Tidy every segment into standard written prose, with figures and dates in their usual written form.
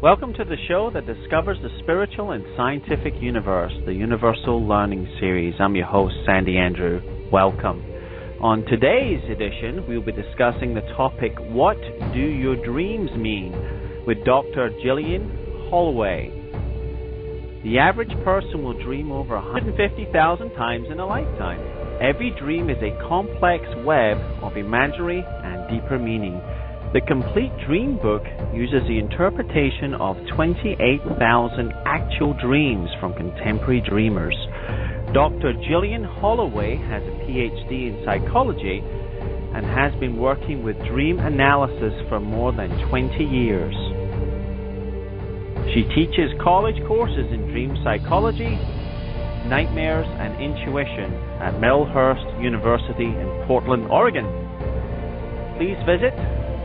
Welcome to the show that discovers the spiritual and scientific universe, the Universal Learning Series. I'm your host, Sandy Andrew. Welcome. On today's edition, we'll be discussing the topic, What Do Your Dreams Mean? With Dr. Gillian Holloway. The average person will dream over 150,000 times in a lifetime. Every dream is a complex web of imagery and deeper meaning. The Complete Dream Book uses the interpretation of 28,000 actual dreams from contemporary dreamers. Dr. Gillian Holloway has a Ph.D. in psychology and has been working with dream analysis for more than 20 years. She teaches college courses in dream psychology, nightmares, and intuition at Marylhurst University in Portland, Oregon. Please visit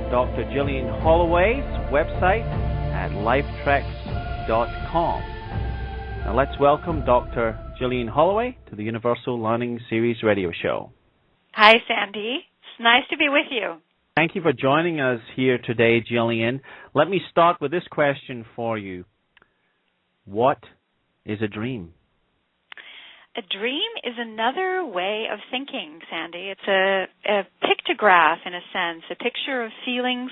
Dr. Gillian Holloway's website at lifetreks.com. Now let's welcome Dr. Gillian Holloway to the Universal Learning Series radio show. Hi, Sandy. It's nice to be with you. Thank you for joining us here today, Gillian. Let me start with this question for you. What is a dream? A dream is another way of thinking, Sandy. It's a pictograph, in a sense, a picture of feelings,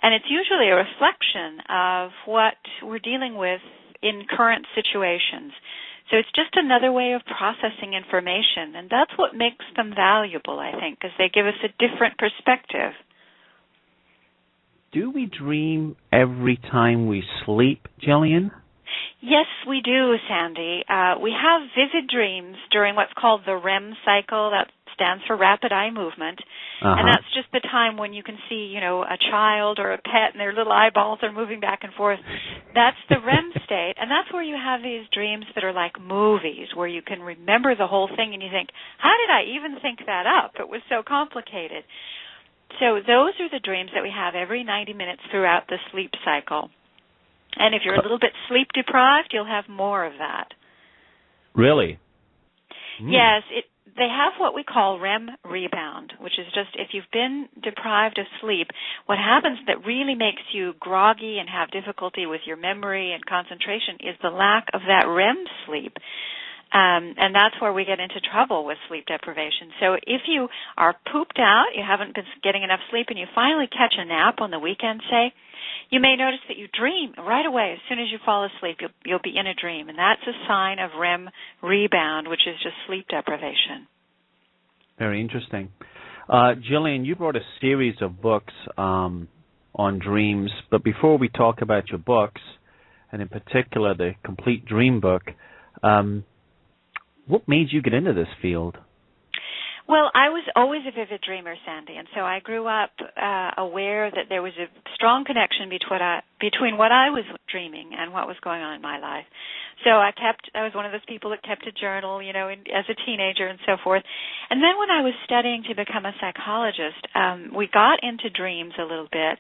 and it's usually a reflection of what we're dealing with in current situations. So it's just another way of processing information, and that's what makes them valuable, I think, because they give us a different perspective. Do we dream every time we sleep, Gillian? Yes, we do, Sandy. We have vivid dreams during what's called the REM cycle. That stands for rapid eye movement. And that's just the time when you can see, a child or a pet and their little eyeballs are moving back and forth. That's the REM state. And that's where you have these dreams that are like movies, where you can remember the whole thing and you think, how did I even think that up? It was so complicated. So those are the dreams that we have every 90 minutes throughout the sleep cycle. And if you're a little bit sleep deprived, you'll have more of that. Really? Yes, they have what we call REM rebound, which is just if you've been deprived of sleep, what happens that really makes you groggy and have difficulty with your memory and concentration is the lack of that REM sleep. And that's where we get into trouble with sleep deprivation. So if you are pooped out, you haven't been getting enough sleep, and you finally catch a nap on the weekend, say, you may notice that you dream right away. As soon as you fall asleep, you'll be in a dream. And that's a sign of REM rebound, which is just sleep deprivation. Very interesting. Gillian, you wrote a series of books on dreams. But before we talk about your books, and in particular the Complete Dream Book, what made you get into this field? Well, I was always a vivid dreamer, Sandy, and so I grew up aware that there was a strong connection between what I was dreaming and what was going on in my life. So I was one of those people that kept a journal, as a teenager and so forth. And then when I was studying to become a psychologist, we got into dreams a little bit,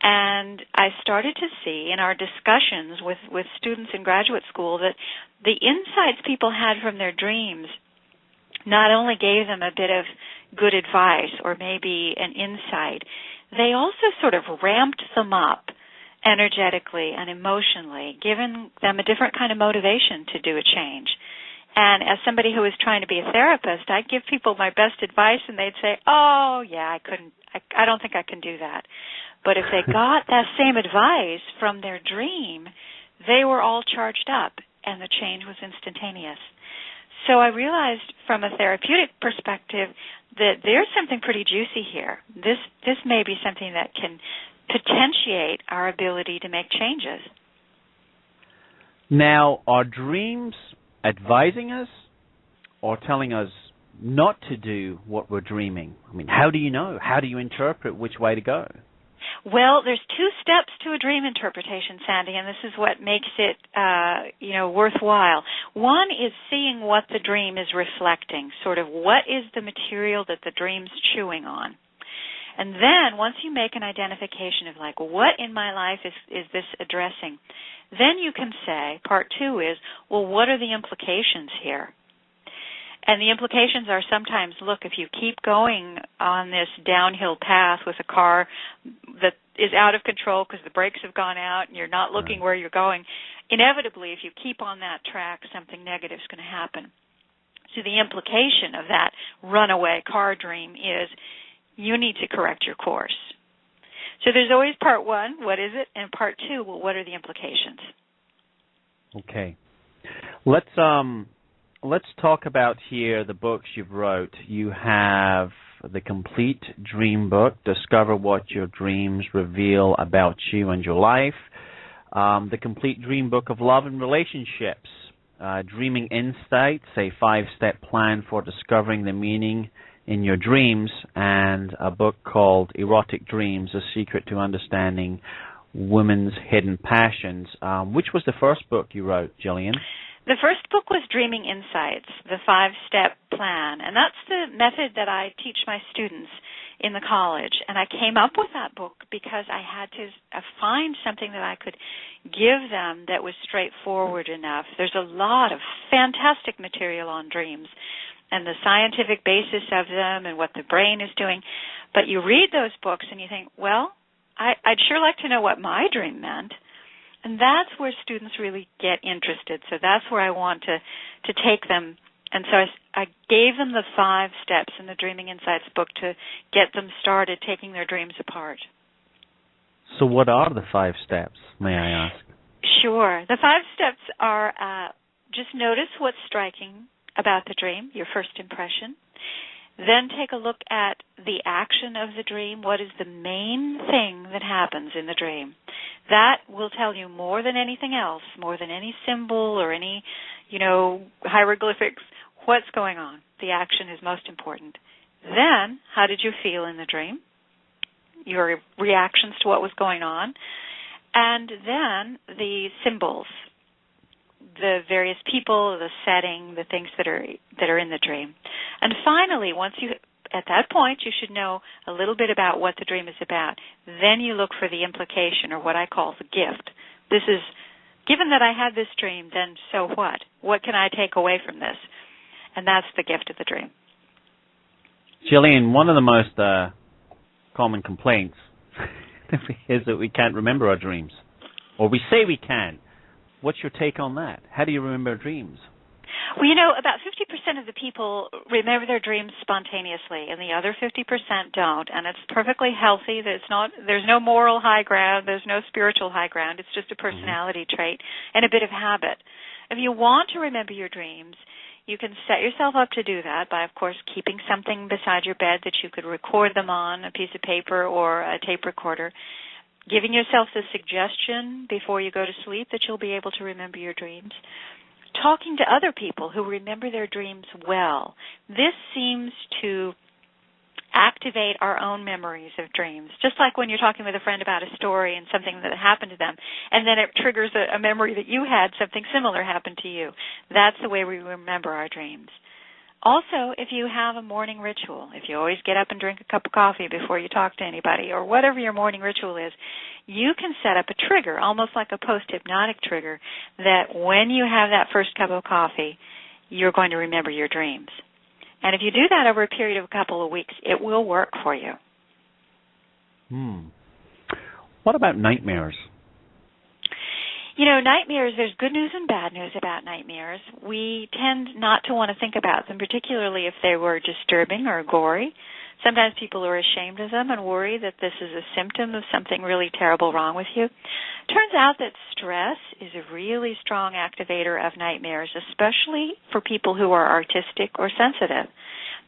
and I started to see in our discussions with students in graduate school that the insights people had from their dreams not only gave them a bit of good advice or maybe an insight, they also sort of ramped them up energetically and emotionally, giving them a different kind of motivation to do a change. And as somebody who was trying to be a therapist, I'd give people my best advice and they'd say, oh, yeah, I don't think I can do that. But if they got that same advice from their dream, they were all charged up and the change was instantaneous. So I realized from a therapeutic perspective that there's something pretty juicy here. This may be something that can potentiate our ability to make changes. Now, are dreams advising us or telling us not to do what we're dreaming? I mean, how do you know? How do you interpret which way to go? Well, there's two steps to a dream interpretation, Sandy, and this is what makes it, worthwhile. One is seeing what the dream is reflecting, sort of what is the material that the dream's chewing on. And then once you make an identification of like, what in my life is this addressing, then you can say, part two is, well, what are the implications here? And the implications are sometimes, look, if you keep going on this downhill path with a car that is out of control because the brakes have gone out and you're not looking where you're going, inevitably, if you keep on that track, something negative is going to happen. So the implication of that runaway car dream is you need to correct your course. So there's always part one, what is it? And part two, well, what are the implications? Okay. Let's talk about here the books you've wrote. You have the complete dream book, Discover What Your Dreams Reveal About You and Your Life. The complete dream book of love and relationships, Dreaming Insights, a 5-step plan for discovering the meaning in your dreams, and a book called Erotic Dreams, A Secret to Understanding Women's Hidden Passions. Which was the first book you wrote, Gillian? The first book was Dreaming Insights, the 5-step plan, and that's the method that I teach my students in the college. And I came up with that book because I had to find something that I could give them that was straightforward enough. There's a lot of fantastic material on dreams and the scientific basis of them and what the brain is doing, but you read those books and you think, well, I'd sure like to know what my dream meant. And that's where students really get interested. So that's where I want to take them. And so I gave them the 5 steps in the Dreaming Insights book to get them started taking their dreams apart. So what are the 5 steps, may I ask? Sure. The 5 steps are just notice what's striking about the dream, your first impression. Then take a look at the action of the dream. What is the main thing that happens in the dream? That will tell you more than anything else, more than any symbol or any, hieroglyphics, what's going on. The action is most important. Then, how did you feel in the dream? Your reactions to what was going on. And then the symbols, the various people, the setting, the things that are in the dream. And finally, at that point, you should know a little bit about what the dream is about. Then you look for the implication, or what I call the gift. This is, given that I had this dream, then so what? What can I take away from this? And that's the gift of the dream. Gillian, one of the most common complaints is that we can't remember our dreams. Or we say we can. What's your take on that? How do you remember dreams? Well, about 50% of the people remember their dreams spontaneously, and the other 50% don't. And it's perfectly healthy. There's no moral high ground. There's no spiritual high ground. It's just a personality trait and a bit of habit. If you want to remember your dreams, you can set yourself up to do that by, of course, keeping something beside your bed that you could record them on, a piece of paper or a tape recorder. Giving yourself the suggestion before you go to sleep that you'll be able to remember your dreams. Talking to other people who remember their dreams well. This seems to activate our own memories of dreams. Just like when you're talking with a friend about a story and something that happened to them, and then it triggers a memory that you had, something similar happened to you. That's the way we remember our dreams. Also, if you have a morning ritual, if you always get up and drink a cup of coffee before you talk to anybody, or whatever your morning ritual is, you can set up a trigger, almost like a post-hypnotic trigger, that when you have that first cup of coffee, you're going to remember your dreams. And if you do that over a period of a couple of weeks, it will work for you. What about nightmares? Nightmares, there's good news and bad news about nightmares. We tend not to want to think about them, particularly if they were disturbing or gory. Sometimes people are ashamed of them and worry that this is a symptom of something really terrible wrong with you. Turns out that stress is a really strong activator of nightmares, especially for people who are artistic or sensitive.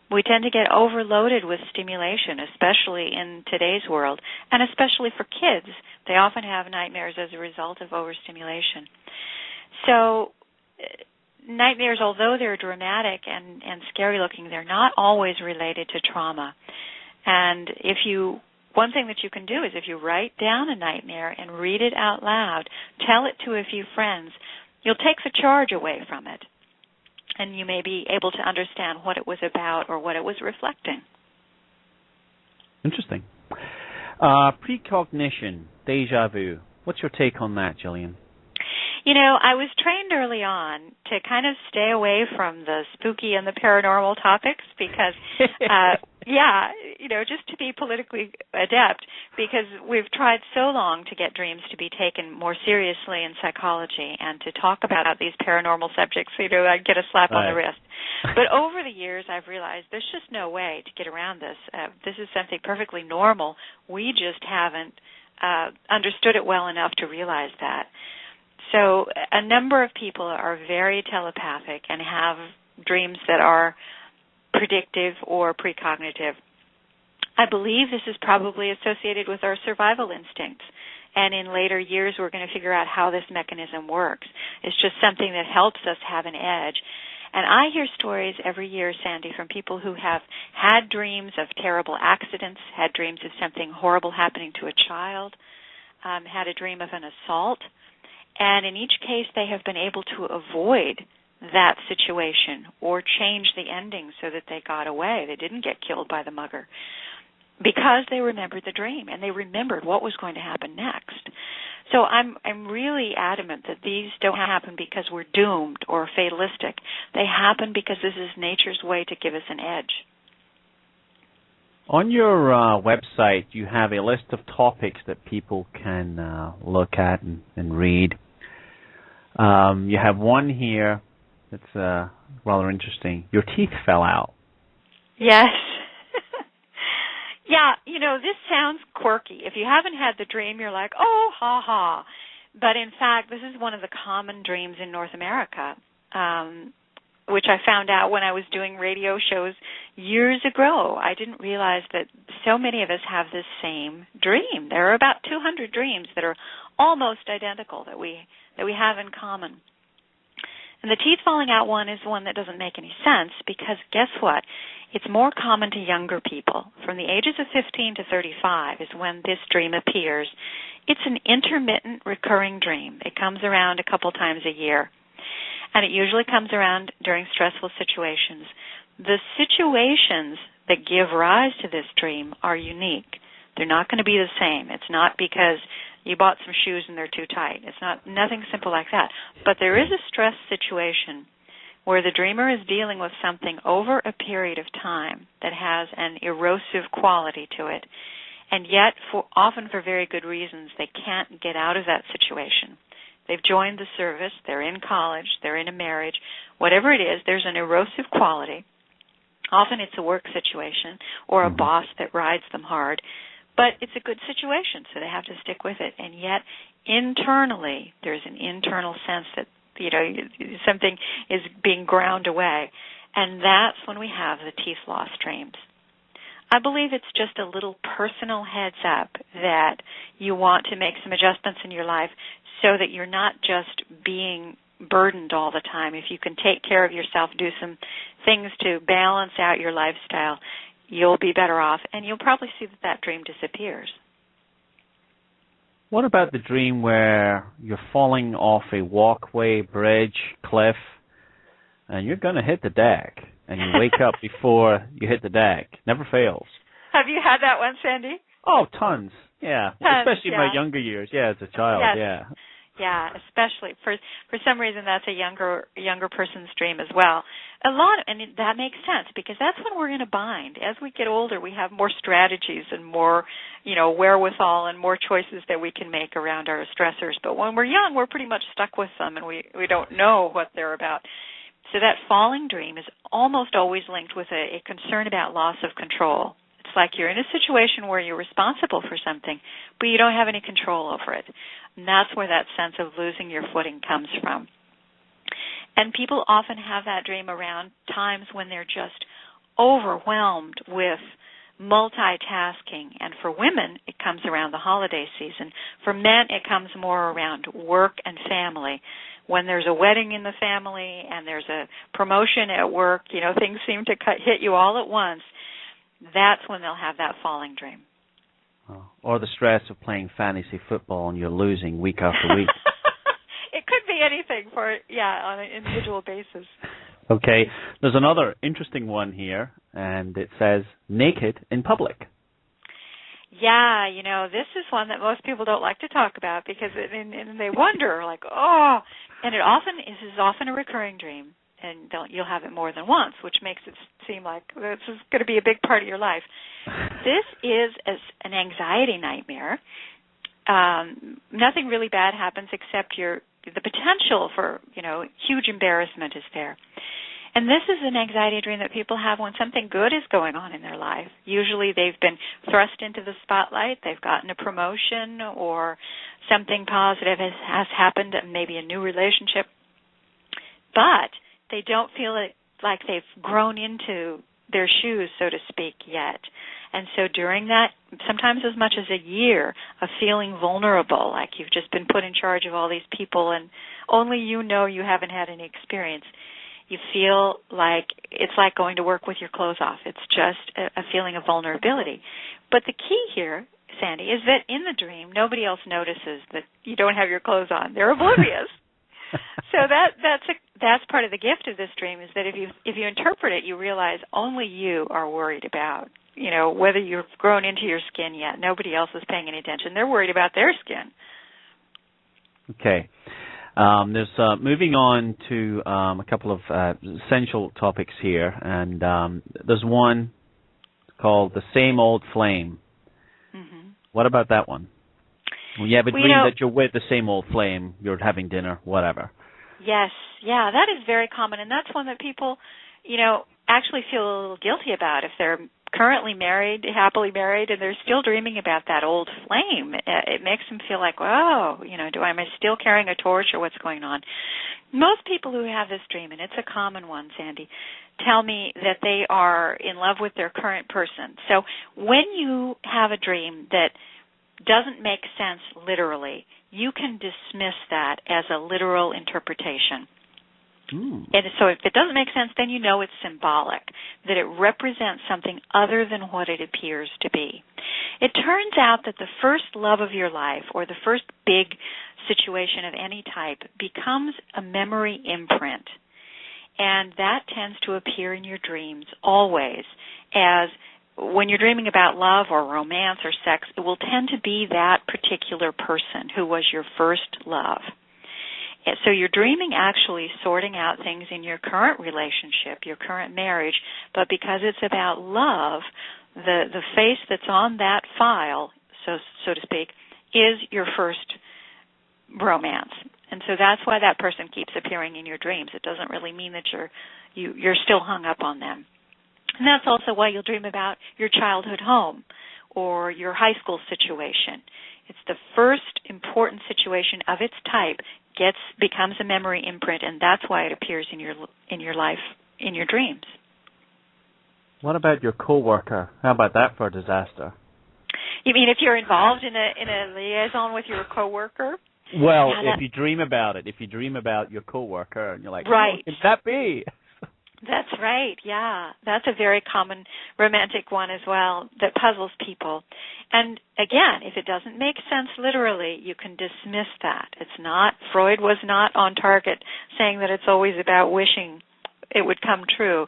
We tend to get overloaded with stimulation, especially in today's world, and especially for kids. They often have nightmares as a result of overstimulation. So nightmares, although they're dramatic and scary looking, they're not always related to trauma. And one thing that you can do is if you write down a nightmare and read it out loud, tell it to a few friends, you'll take the charge away from it. And you may be able to understand what it was about or what it was reflecting. Interesting. Precognition, déjà vu. What's your take on that, Gillian? I was trained early on to kind of stay away from the spooky and the paranormal topics because, just to be politically adept, because we've tried so long to get dreams to be taken more seriously in psychology and to talk about these paranormal subjects. I'd get a slap on the wrist. But over the years, I've realized there's just no way to get around this. This is something perfectly normal. We just haven't understood it well enough to realize that. So a number of people are very telepathic and have dreams that are predictive or precognitive. I believe this is probably associated with our survival instincts. And in later years, we're going to figure out how this mechanism works. It's just something that helps us have an edge. And I hear stories every year, Sandy, from people who have had dreams of terrible accidents, had dreams of something horrible happening to a child, had a dream of an assault. And in each case, they have been able to avoid that situation or change the ending so that they got away. They didn't get killed by the mugger because they remembered the dream and they remembered what was going to happen next. So I'm really adamant that these don't happen because we're doomed or fatalistic. They happen because this is nature's way to give us an edge. On your website, you have a list of topics that people can look at and read. You have one here that's rather interesting. Your teeth fell out. Yes. Yeah, this sounds quirky. If you haven't had the dream, you're like, oh, ha, ha. But in fact, this is one of the common dreams in North America, which I found out when I was doing radio shows years ago. I didn't realize that so many of us have this same dream. There are about 200 dreams that are almost identical that we have in common. And the teeth falling out one is one that doesn't make any sense because guess what? It's more common to younger people. From the ages of 15 to 35 is when this dream appears. It's an intermittent recurring dream. It comes around a couple times a year. And it usually comes around during stressful situations. The situations that give rise to this dream are unique. They're not going to be the same. It's not because you bought some shoes and they're too tight. It's nothing simple like that. But there is a stress situation where the dreamer is dealing with something over a period of time that has an erosive quality to it. And yet, often for very good reasons, they can't get out of that situation. They've joined the service, they're in college, they're in a marriage, whatever it is, there's an erosive quality. Often it's a work situation or a boss that rides them hard, but it's a good situation, so they have to stick with it. And yet, internally, there's an internal sense that, something is being ground away, and that's when we have the teeth loss dreams. I believe it's just a little personal heads up that you want to make some adjustments in your life so that you're not just being burdened all the time. If you can take care of yourself, do some things to balance out your lifestyle, you'll be better off, and you'll probably see that dream disappears. What about the dream where you're falling off a walkway, bridge, cliff, and you're going to hit the deck, and you wake up before you hit the deck? Never fails. Have you had that one, Sandy? Oh, tons. Yeah, tons, especially in my younger years. Yeah, as a child. Yes. Yeah. Yeah, especially for some reason that's a younger person's dream as well. And that makes sense because that's when we're in a bind. As we get older, we have more strategies and more, wherewithal and more choices that we can make around our stressors. But when we're young, we're pretty much stuck with them and we don't know what they're about. So that falling dream is almost always linked with a concern about loss of control. It's like you're in a situation where you're responsible for something, but you don't have any control over it. And that's where that sense of losing your footing comes from. And people often have that dream around times when they're just overwhelmed with multitasking. And for women, it comes around the holiday season. For men, it comes more around work and family. When there's a wedding in the family and there's a promotion at work, things seem to hit you all at once. That's when they'll have that falling dream. Or the stress of playing fantasy football and you're losing week after week. It could be anything on an individual basis. Okay. There's another interesting one here, and it says naked in public. Yeah, this is one that most people don't like to talk about because and they wonder, like, oh, and it is often a recurring dream, and you'll have it more than once, which makes it seem like this is going to be a big part of your life. This is an anxiety nightmare. Nothing really bad happens except the potential for, huge embarrassment is there. And this is an anxiety dream that people have when something good is going on in their life. Usually they've been thrust into the spotlight, they've gotten a promotion, or something positive has happened, maybe a new relationship. But they don't feel like they've grown into their shoes, so to speak, yet. And so during that, sometimes as much as a year of feeling vulnerable, like you've just been put in charge of all these people and only you haven't had any experience, you feel like it's like going to work with your clothes off. It's just a feeling of vulnerability. But the key here, Sandy, is that in the dream, nobody else notices that you don't have your clothes on. They're oblivious. So that's part of the gift of this dream, is that if you interpret it, you realize only you are worried about, whether you've grown into your skin yet. Nobody else is paying any attention. They're worried about their skin. Okay. There's moving on to a couple of essential topics here, and there's one called The Same Old Flame. Mm-hmm. What about that one? When you have a dream that you're with the same old flame, you're having dinner, whatever. Yes, yeah, that is very common, and that's one that people, actually feel a little guilty about if they're currently married, happily married, and they're still dreaming about that old flame. It makes them feel like, whoa, am I still carrying a torch, or what's going on? Most people who have this dream, and it's a common one, Sandy, tell me that they are in love with their current person. So when you have a dream that doesn't make sense literally, you can dismiss that as a literal interpretation. And so if it doesn't make sense, then you know it's symbolic, that it represents something other than what it appears to be. It turns out that the first love of your life, or the first big situation of any type, becomes a memory imprint. And that tends to appear in your dreams always as, when you're dreaming about love or romance or sex, it will tend to be that particular person who was your first love. So you're dreaming actually sorting out things in your current relationship, your current marriage, but because it's about love, the face that's on that file, so to speak, is your first romance. And so that's why that person keeps appearing in your dreams. It doesn't really mean that you're still hung up on them. And that's also why you'll dream about your childhood home or your high school situation. It's the first important situation of its type becomes a memory imprint, and that's why it appears in your life, in your dreams. What about your coworker? How about that for a disaster? You mean if you're involved in a liaison with your coworker? Well, if you dream about it, if you dream about your coworker, and you're like, right. Can that be? That's right, yeah. That's a very common romantic one as well that puzzles people. And again, if it doesn't make sense literally, you can dismiss that. Freud was not on target saying that it's always about wishing it would come true.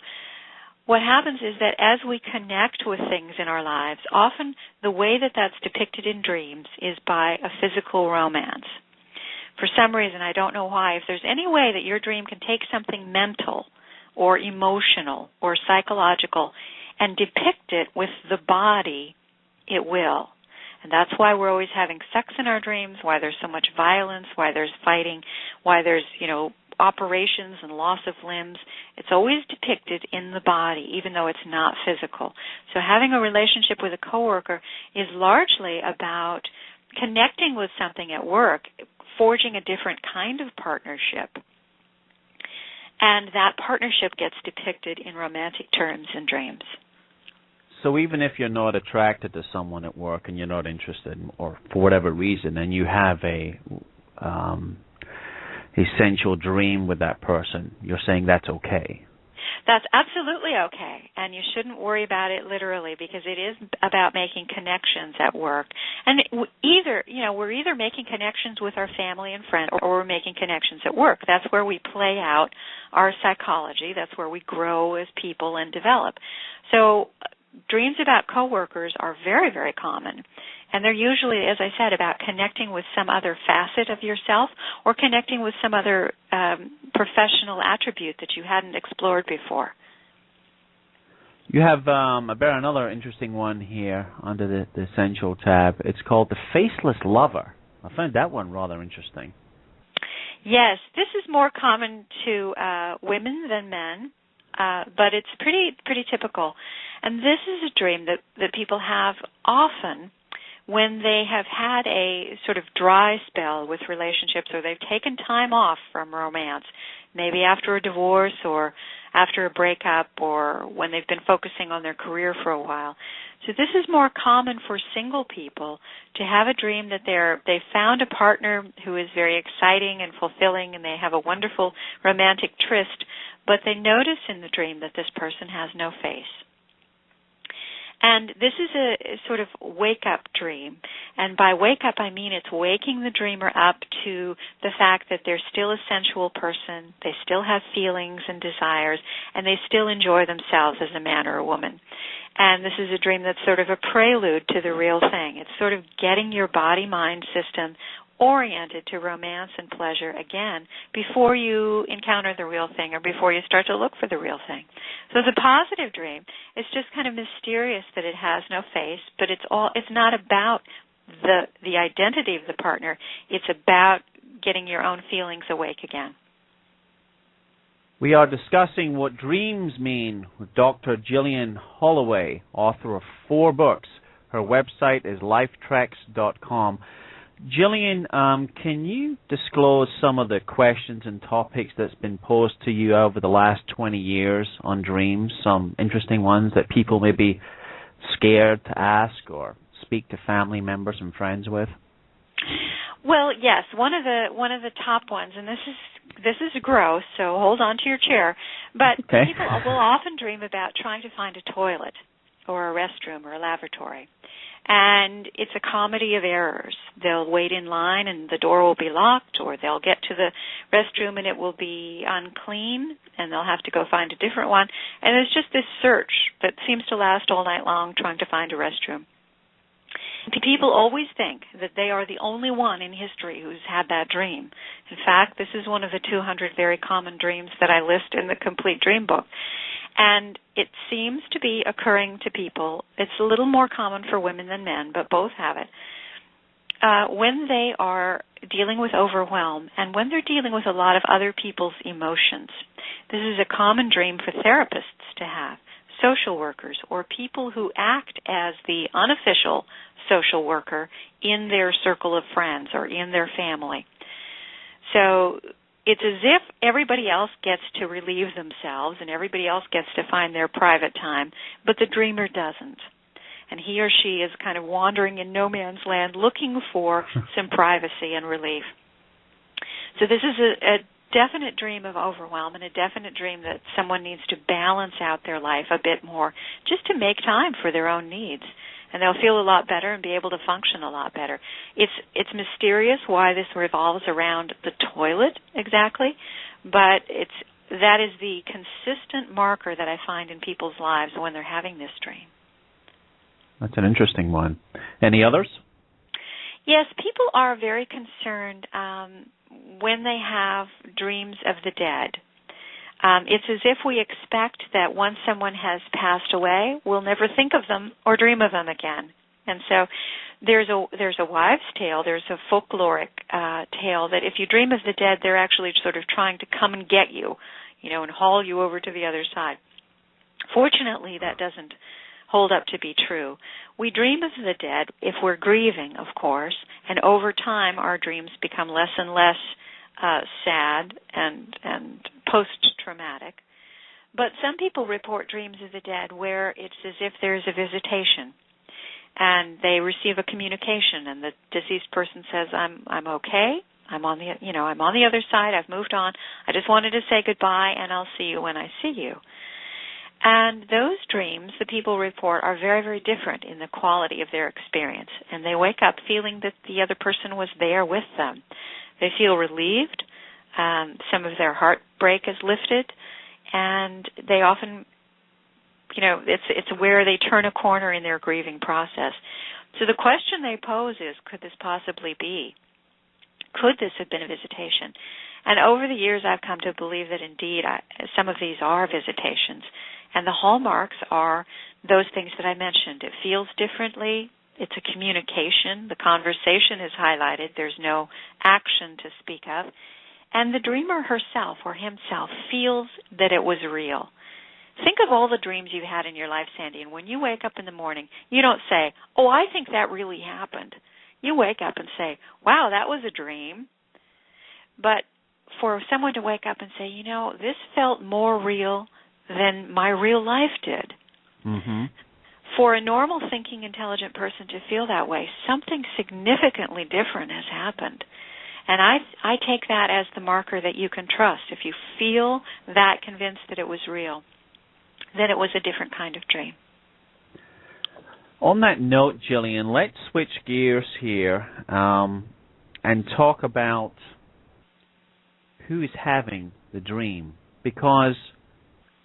What happens is that as we connect with things in our lives, often the way that that's depicted in dreams is by a physical romance. For some reason, I don't know why, if there's any way that your dream can take something mental or emotional or psychological and depict it with the body, it will. And that's why we're always having sex in our dreams, why there's so much violence, why there's fighting, why there's, operations and loss of limbs. It's always depicted in the body, even though it's not physical. So having a relationship with a coworker is largely about connecting with something at work, forging a different kind of partnership. And that partnership gets depicted in romantic terms in dreams. So even if you're not attracted to someone at work and you're not interested, or for whatever reason, and you have a essential dream with that person, you're saying that's okay? That's absolutely okay, and you shouldn't worry about it literally, because it is about making connections at work. And we're either making connections with our family and friends, or we're making connections at work. That's where we play out our psychology. That's where we grow as people and develop. So dreams about coworkers are very, very common. And they're usually, as I said, about connecting with some other facet of yourself or connecting with some other professional attribute that you hadn't explored before. You have another interesting one here under the Essential tab. It's called The Faceless Lover. I found that one rather interesting. Yes, this is more common to women than men, but it's pretty typical. And this is a dream that people have often when they have had a sort of dry spell with relationships, or they've taken time off from romance, maybe after a divorce or after a breakup, or when they've been focusing on their career for a while. So this is more common for single people to have a dream that they've found a partner who is very exciting and fulfilling, and they have a wonderful romantic tryst, but they notice in the dream that this person has no face. And this is a sort of wake-up dream. And by wake-up, I mean it's waking the dreamer up to the fact that they're still a sensual person, they still have feelings and desires, and they still enjoy themselves as a man or a woman. And this is a dream that's sort of a prelude to the real thing. It's sort of getting your body-mind system oriented to romance and pleasure again before you encounter the real thing or before you start to look for the real thing. So the positive dream is just kind of mysterious that it has no face, but it's not about the identity of the partner. It's about getting your own feelings awake again. We are discussing what dreams mean with Dr. Gillian Holloway, author of 4 books. Her website is lifetreks.com. Gillian, can you disclose some of the questions and topics that's been posed to you over the last 20 years on dreams, some interesting ones that people may be scared to ask or speak to family members and friends with? Well, yes, one of the top ones, and this is gross, so hold on to your chair, but people will often dream about trying to find a toilet or a restroom or a lavatory. And it's a comedy of errors. They'll wait in line and the door will be locked, or they'll get to the restroom and it will be unclean and they'll have to go find a different one. And it's just this search that seems to last all night long trying to find a restroom. People always think that they are the only one in history who's had that dream. In fact, this is one of the 200 very common dreams that I list in the Complete Dream Book. And it seems to be occurring to people. It's a little more common for women than men, but both have it. When they are dealing with overwhelm and when they're dealing with a lot of other people's emotions. This is a common dream for therapists to have, social workers, or people who act as the unofficial social worker in their circle of friends or in their family. So it's as if everybody else gets to relieve themselves and everybody else gets to find their private time, but the dreamer doesn't. And he or she is kind of wandering in no man's land looking for some privacy and relief. So this is a definite dream of overwhelm and a definite dream that someone needs to balance out their life a bit more just to make time for their own needs. And they'll feel a lot better and be able to function a lot better. It's mysterious why this revolves around the toilet exactly, but that is the consistent marker that I find in people's lives when they're having this dream. That's an interesting one. Any others? Yes, people are very concerned when they have dreams of the dead. It's as if we expect that once someone has passed away, we'll never think of them or dream of them again. And so there's a wives' tale, there's a folkloric tale that if you dream of the dead, they're actually sort of trying to come and get you, and haul you over to the other side. Fortunately, that doesn't hold up to be true. We dream of the dead if we're grieving, of course, and over time our dreams become less and less sad and post-traumatic. But some people report dreams of the dead where it's as if there's a visitation and they receive a communication and the deceased person says, I'm okay, I'm on the other side, I've moved on, I just wanted to say goodbye and I'll see you when I see you. And those dreams, the people report, are very, very different in the quality of their experience. And they wake up feeling that the other person was there with them. They feel relieved. Some of their heartbreak is lifted. And they often it's where they turn a corner in their grieving process. So the question they pose is, could this possibly be? Could this have been a visitation? And over the years, I've come to believe that indeed some of these are visitations. And the hallmarks are those things that I mentioned. It feels differently. It's a communication. The conversation is highlighted. There's no action to speak of. And the dreamer herself or himself feels that it was real. Think of all the dreams you've had in your life, Sandy, and when you wake up in the morning, you don't say, oh, I think that really happened. You wake up and say, wow, that was a dream. But for someone to wake up and say, this felt more real than my real life did. Mm-hmm. For a normal thinking, intelligent person to feel that way, something significantly different has happened. And I take that as the marker that you can trust. If you feel that convinced that it was real, then it was a different kind of dream. On that note, Gillian, let's switch gears here and talk about who is having the dream. Because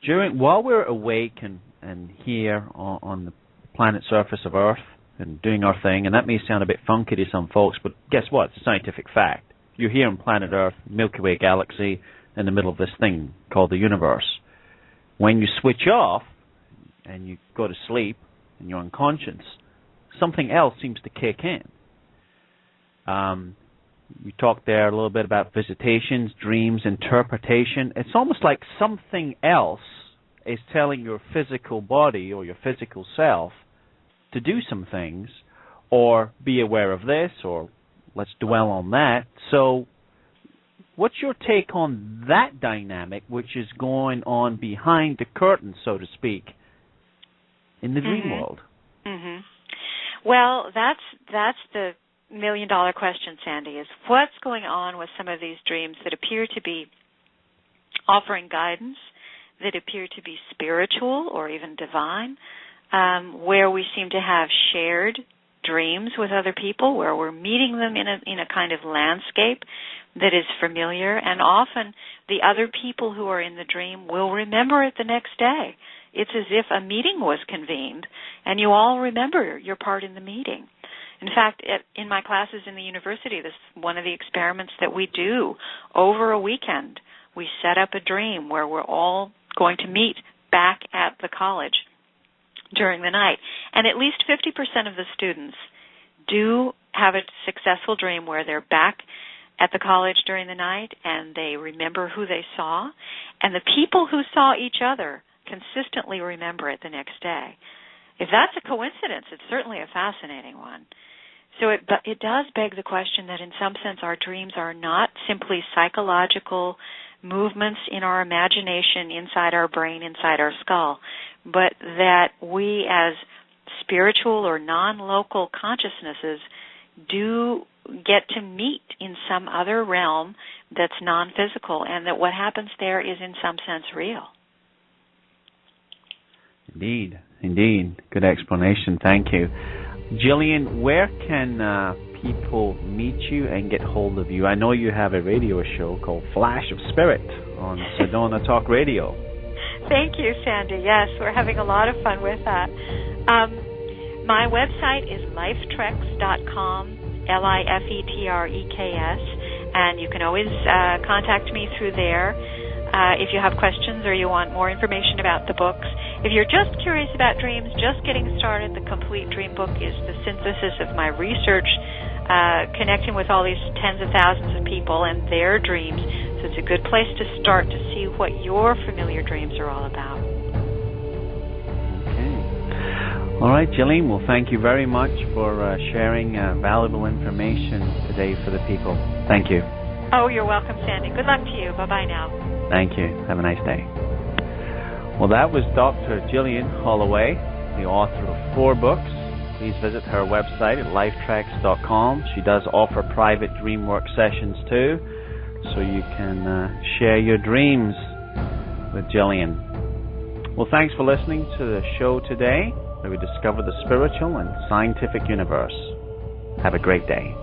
while we're awake and here on the planet surface of Earth and doing our thing, and that may sound a bit funky to some folks, but guess what? It's a scientific fact. You're here on planet Earth, Milky Way galaxy, in the middle of this thing called the universe. When you switch off and you go to sleep and you're unconscious, something else seems to kick in. You talked there a little bit about visitations, dreams, interpretation. It's almost like something else is telling your physical body or your physical self to do some things or be aware of this or let's dwell on that. So what's your take on that dynamic which is going on behind the curtain, so to speak, in the dream world? Mm-hmm. Well, that's the million-dollar question, Sandy, is what's going on with some of these dreams that appear to be offering guidance, that appear to be spiritual or even divine, where we seem to have shared dreams with other people, where we're meeting them in a kind of landscape that is familiar, and often the other people who are in the dream will remember it the next day. It's as if a meeting was convened, and you all remember your part in the meeting. In fact, in my classes in the university, this is one of the experiments that we do over a weekend. We set up a dream where we're all going to meet back at the college during the night. And at least 50% of the students do have a successful dream where they're back at the college during the night and they remember who they saw. And the people who saw each other consistently remember it the next day. If that's a coincidence, it's certainly a fascinating one. So it does beg the question that in some sense our dreams are not simply psychological movements in our imagination inside our brain, inside our skull, but that we as spiritual or non-local consciousnesses do get to meet in some other realm that's non-physical, and that what happens there is in some sense real. Indeed. Good explanation. Thank you. Gillian, where can people meet you and get hold of you? I know you have a radio show called Flash of Spirit on Sedona Talk Radio. Thank you, Sandy. Yes, we're having a lot of fun with that. My website is lifetreks.com, LIFETREKS, and you can always contact me through there if you have questions or you want more information about the books. If you're just curious about dreams, just getting started, the complete dream book is the synthesis of my research, connecting with all these tens of thousands of people and their dreams. So it's a good place to start to see what your familiar dreams are all about. Okay. All right, Gillian, well, thank you very much for sharing valuable information today for the people. Thank you. Oh, you're welcome, Sandy. Good luck to you. Bye-bye now. Thank you. Have a nice day. Well, that was Dr. Gillian Holloway, the author of 4 books. Please visit her website at lifetreks.com. She does offer private dream work sessions too, so you can share your dreams with Gillian. Well, thanks for listening to the show today, where we discover the spiritual and scientific universe. Have a great day.